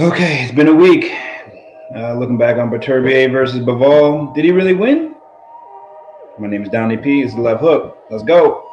Okay, it's been a week. Looking back on Beterbiev versus Bivol. Did he really win? My name is Donnie P. It's the left hook. Let's go.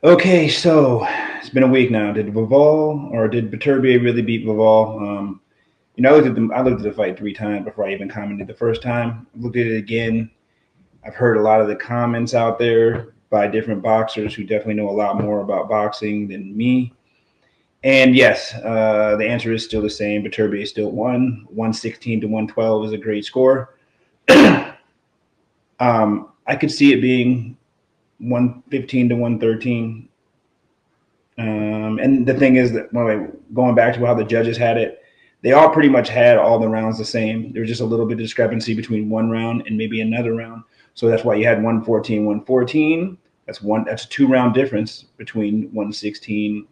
Okay, so it's been a week now. Did Bivol or did Beterbiev really beat Bivol? I looked at the fight 3 times before I even commented the first time. I looked at it again. I've heard a lot of the comments out there by different boxers who definitely know a lot more about boxing than me. And yes, the answer is still the same. Beterbiev still won. 116 to 112 is a great score. I could see it being 115 to 113. And the thing is that going back to how the judges had it, they all pretty much had all the rounds the same. There was just a little bit of discrepancy between one round and maybe another round. So that's why you had 114, 114. That's a 2 round difference between 116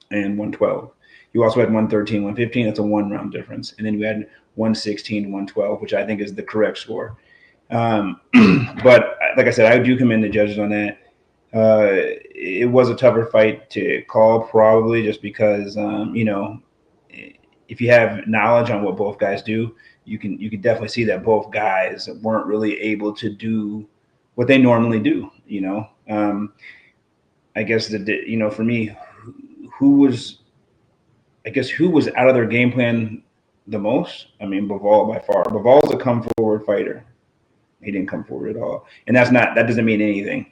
and 112. You also had 113, 115. That's a 1 round difference. And then you had 116, 112, which I think is the correct score. But like I said, I do commend the judges on that. It was a tougher fight to call, probably just because if you have knowledge on what both guys do, you can definitely see that both guys weren't really able to do what they normally do. I guess for me, who was out of their game plan the most? I mean, Bivol by far. Bivol's a come forward fighter. He didn't come forward at all, and that doesn't mean anything.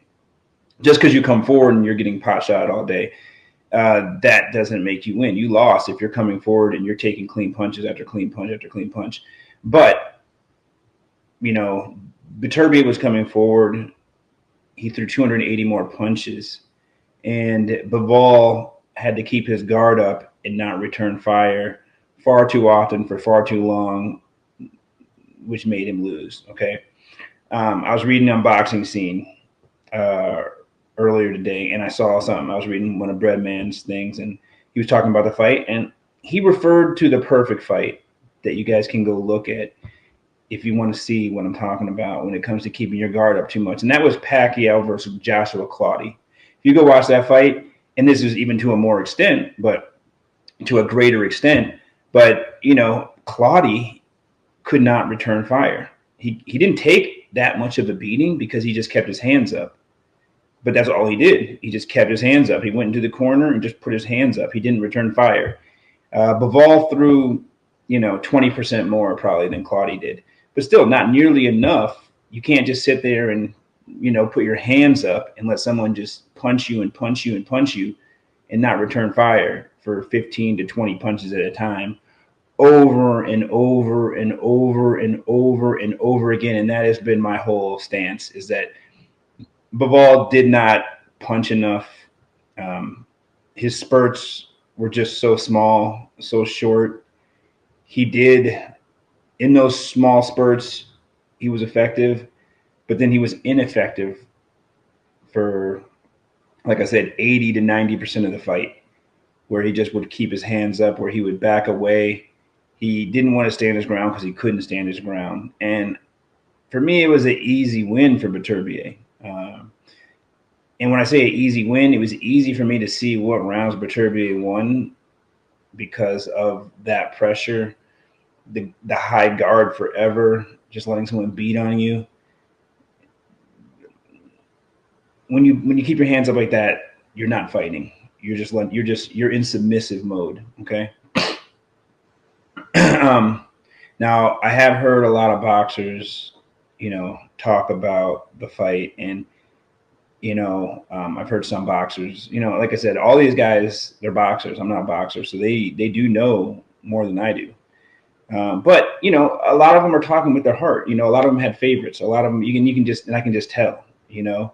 Just because you come forward and you're getting pot shot all day, that doesn't make you win. You lost if you're coming forward and you're taking clean punches after clean punch after clean punch. But Beterbiev was coming forward. He threw 280 more punches, and Bivol had to keep his guard up and not return fire far too often for far too long, which made him lose. Okay. I was reading Unboxing Scene earlier today, and I saw something. I was reading one of Breadman's things, and he was talking about the fight, and he referred to the perfect fight that you guys can go look at if you want to see what I'm talking about when it comes to keeping your guard up too much. And that was Pacquiao versus Joshua Clottey. If you go watch that fight, and this is even to a more extent, but to a greater extent, but Clottey could not return fire. He didn't take that much of a beating because he just kept his hands up. But that's all he did. He just kept his hands up. He went into the corner and just put his hands up. He didn't return fire. Bivol threw, 20% more probably than Clottey did. But still, not nearly enough. You can't just sit there and, put your hands up and let someone just punch you and punch you and punch you and not return fire for 15 to 20 punches at a time over and over and over and over and over again. And that has been my whole stance, is that Bivol did not punch enough. His spurts were just so small, so short. He did, in those small spurts, he was effective, but then he was ineffective for, like I said, 80 to 90% of the fight, where he just would keep his hands up, where he would back away. He didn't want to stand his ground because he couldn't stand his ground. And for me, it was an easy win for Beterbiev. And when I say an easy win, it was easy for me to see what rounds Beterbiev won because of that pressure, the high guard forever, just letting someone beat on you. When you keep your hands up like that, you're not fighting. You're in submissive mode. Okay. Now, I have heard a lot of boxers, talk about the fight, and I've heard some boxers, like I said, all these guys, they're boxers. I'm not a boxer, so they do know more than I do. But a lot of them are talking with their heart. A lot of them had favorites. A lot of them you can just, and I can just tell. I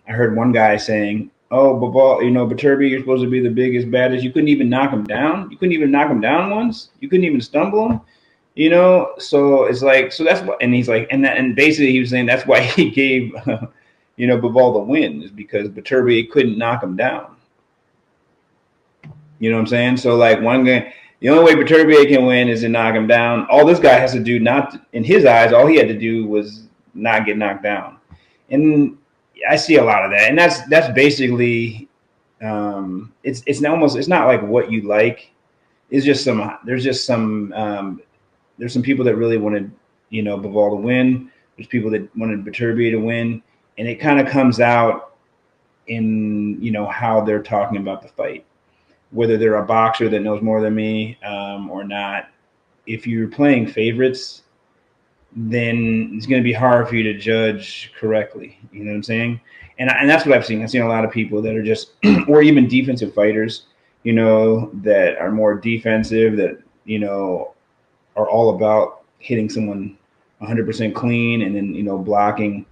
heard one guy saying, "Oh, Bivol, Beterbiev, you're supposed to be the biggest, baddest. You couldn't even knock him down. You couldn't even knock him down once. You couldn't even stumble him." So it's like, so that's what, and he's like, and basically he was saying that's why he gave, Bivol the win, is because Beterbiev couldn't knock him down. You know what I'm saying? So like one guy, the only way Beterbiev can win is to knock him down. All this guy has to do, not in his eyes, all he had to do was not get knocked down. And I see a lot of that, and that's basically, it's not like what you like. It's just there's some people that really wanted, Bivol to win. There's people that wanted Beterbiev to win, and it kind of comes out in how they're talking about the fight, whether they're a boxer that knows more than me, or not. If you're playing favorites, then it's going to be hard for you to judge correctly. You know what I'm saying? And that's what I've seen. I've seen a lot of people that are just, or even defensive fighters, that are more defensive, that, are all about hitting someone 100% clean, and then, blocking.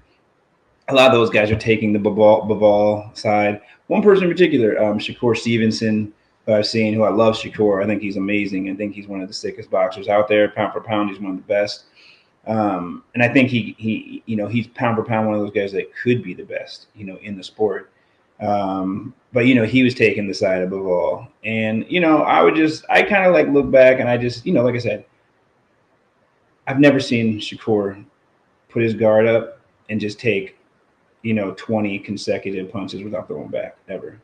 A lot of those guys are taking the Bivol side. One person in particular, Shakur Stevenson, who I've seen, who I love Shakur. I think he's amazing. I think he's one of the sickest boxers out there. Pound for pound, he's one of the best. And I think he's pound for pound one of those guys that could be the best, in the sport. But he was taking the side of Bivol, and I kind of like look back, and I just, like I said, I've never seen Shakur put his guard up and just take 20 consecutive punches without throwing back, ever.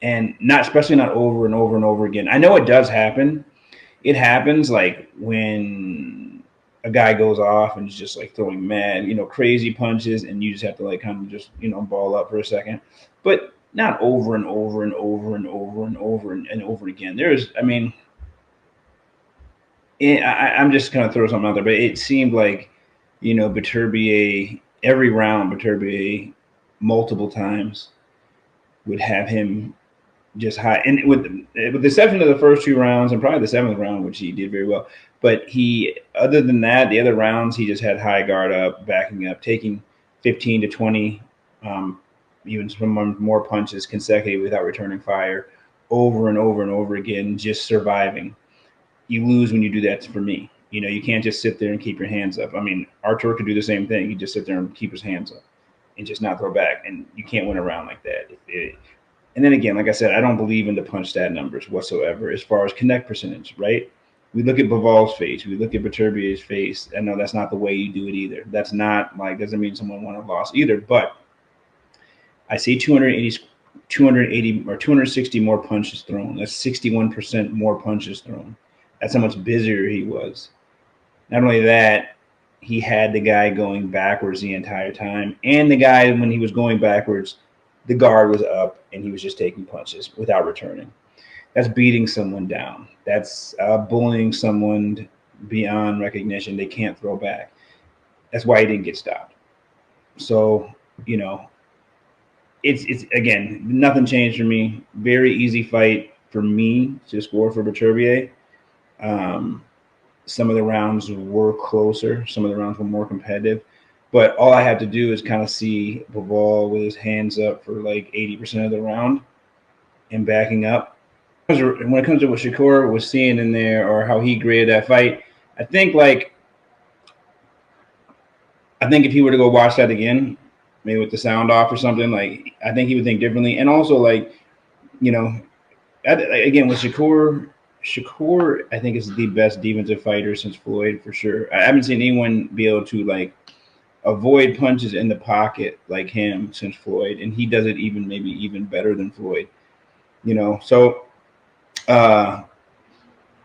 And especially not over and over and over again. I know it does happen. It happens like when a guy goes off and is just like throwing mad, crazy punches, and you just have to like kind of just, ball up for a second. But not over and over and over and over and over and over again. I'm just going to throw something out there, but it seemed like, Beterbiev, every round, Beterbiev multiple times would have him just high. And with the exception of the first two rounds and probably the seventh round, which he did very well. But other than that, the other rounds, he just had high guard up, backing up, taking 15 to 20, even some more punches consecutively without returning fire, over and over and over again, just surviving. You lose when you do that, for me. You can't just sit there and keep your hands up. I mean, Artur could do the same thing. He just sit there and keep his hands up and just not throw back. And you can't win a round like that. And then again, like I said, I don't believe in the punch stat numbers whatsoever as far as connect percentage, right? We look at Bivol's face. We look at Beterbiev's face. I know that's not the way you do it either. That's not like, doesn't mean someone won or lost either. But I see 280 or 260 more punches thrown. That's 61% more punches thrown. That's how much busier he was. Not only that, he had the guy going backwards the entire time. And the guy, when he was going backwards, the guard was up and he was just taking punches without returning. That's beating someone down. That's bullying someone beyond recognition. They can't throw back. That's why he didn't get stopped. So, it's again, nothing changed for me. Very easy fight for me to score for Beterbiev. Some of the rounds were closer. Some of the rounds were more competitive. But all I have to do is kind of see Bivol with his hands up for like 80% of the round and backing up. When it comes to what Shakur was seeing in there or how he graded that fight, I think if he were to go watch that again, maybe with the sound off or something, like I think he would think differently. And also, like, again with Shakur, I think is the best defensive fighter since Floyd, for sure. I haven't seen anyone be able to like avoid punches in the pocket like him since Floyd, and he does it maybe even better than Floyd. So I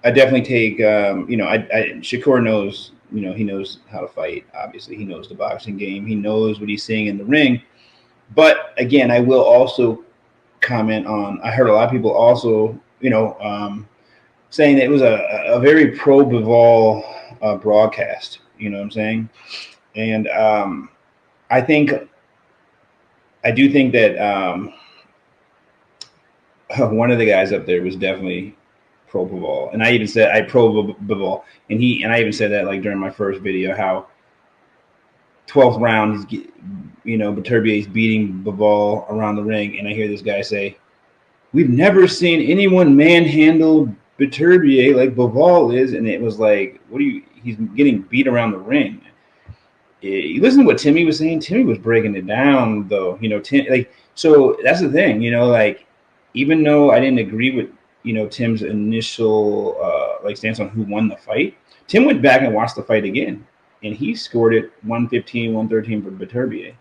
definitely take Shakur knows, he knows how to fight. Obviously, he knows the boxing game. He knows what he's seeing in the ring. But again, I will also comment on, I heard a lot of people also, saying that it was a very pro Bivol broadcast. You know what I'm saying? And I think I do think that one of the guys up there was definitely pro Bivol, and I even said I pro Bivol, and I even said that like during my first video how 12th round, Beterbiev is beating Bivol around the ring, and I hear this guy say, "We've never seen anyone manhandle Beterbiev like Bivol is," and it was like, "What do you? He's getting beat around the ring." You listen to what Timmy was saying. Timmy was breaking it down, though. So that's the thing. Like even though I didn't agree with Tim's initial stance on who won the fight, Tim went back and watched the fight again, and he scored it 115, 113 for Beterbiev.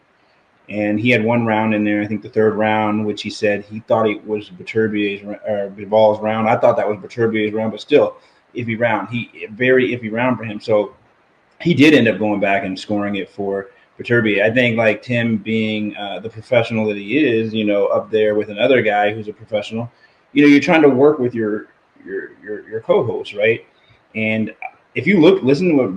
And he had one round in there, I think the third round, which he said he thought it was Bivol's round. I thought that was Beterbiev's round, but still, iffy round. Very iffy round for him. So he did end up going back and scoring it for Beterbiev. I think like Tim being the professional that he is, up there with another guy who's a professional, you're trying to work with your co-host, right? And if you listen to what,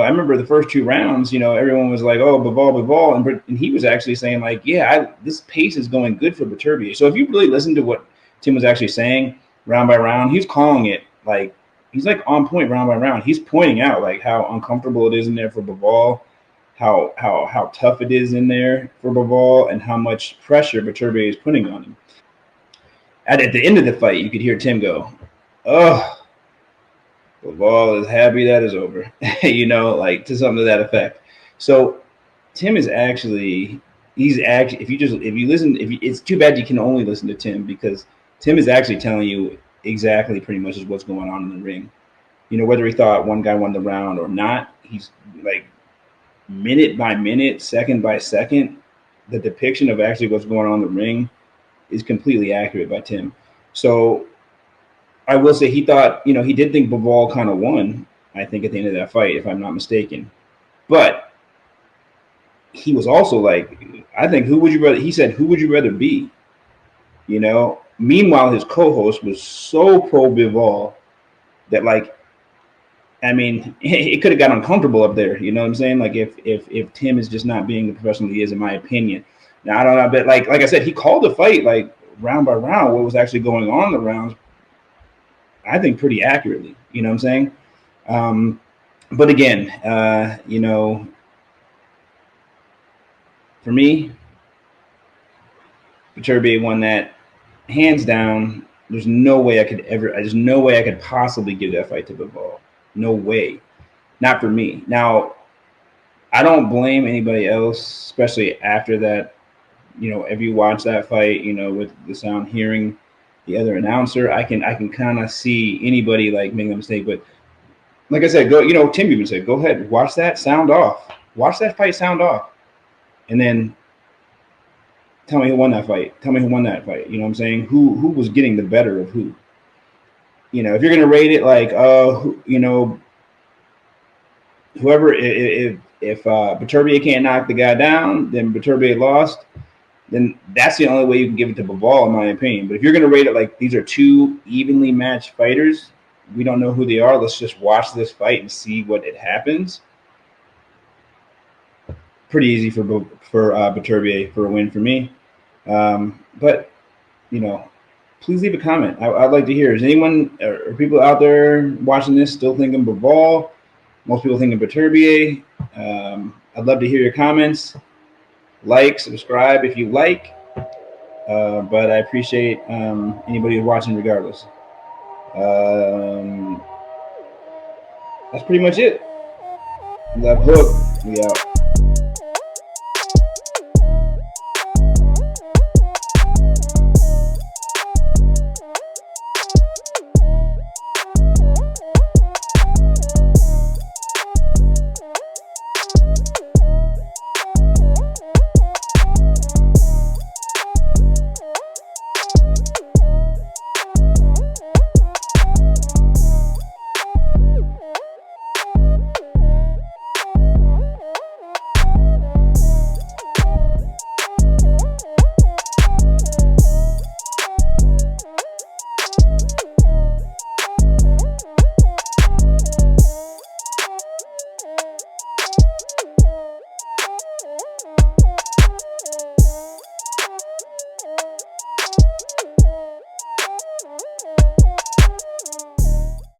I remember the first two rounds, everyone was like, oh, Bivol, and he was actually saying like, yeah, this pace is going good for Beterbiev. So if you really listen to what Tim was actually saying round by round, he's calling it like, he's like on point round by round. He's pointing out like how uncomfortable it is in there for Bivol, how tough it is in there for Bivol, and how much pressure Beterbiev is putting on him. At the end of the fight, you could hear Tim go, oh, Bivol is happy that is over, like to something to that effect. So Tim is actually, if you listen, it's too bad you can only listen to Tim, because Tim is actually telling you exactly pretty much is what's going on in the ring. Whether he thought one guy won the round or not, he's like minute by minute, second by second, the depiction of actually what's going on in the ring is completely accurate by Tim. So I will say he thought, he did think Bivol kind of won, I think, at the end of that fight, if I'm not mistaken. But he was also like, I think, he said, who would you rather be? Meanwhile, his co-host was so pro Bivol that, like, I mean, it could have got uncomfortable up there. You know what I'm saying? Like if Tim is just not being the professional he is, in my opinion. Now I don't know, but like I said, he called the fight like round by round, what was actually going on in the rounds, I think pretty accurately. You know what I'm saying? But again, for me, Beterbiev won that hands down. There's no way there's no way I could possibly give that fight to Bivol. No way. Not for me. Now, I don't blame anybody else, especially after that. If you watch that fight, with the sound, hearing the other announcer, I can kind of see anybody like making a mistake. But like I said, go. Tim even said, go ahead, watch that sound off. Watch that fight sound off, and then tell me who won that fight. Tell me who won that fight. You know what I'm saying? Who was getting the better of who? If you're gonna rate it like, whoever, if Beterbiev can't knock the guy down, then Beterbiev lost. Then that's the only way you can give it to Bivol, in my opinion. But if you're going to rate it like these are two evenly matched fighters, we don't know who they are. Let's just watch this fight and see what it happens. Pretty easy for Beterbiev for a win for me. But please leave a comment. I'd like to hear. Is anyone or people out there watching this still thinking Bivol? Most people thinking Beterbiev. I'd love to hear your comments. Like, subscribe if you like. But I appreciate anybody who's watching regardless. That's pretty much it. Left hook. We out.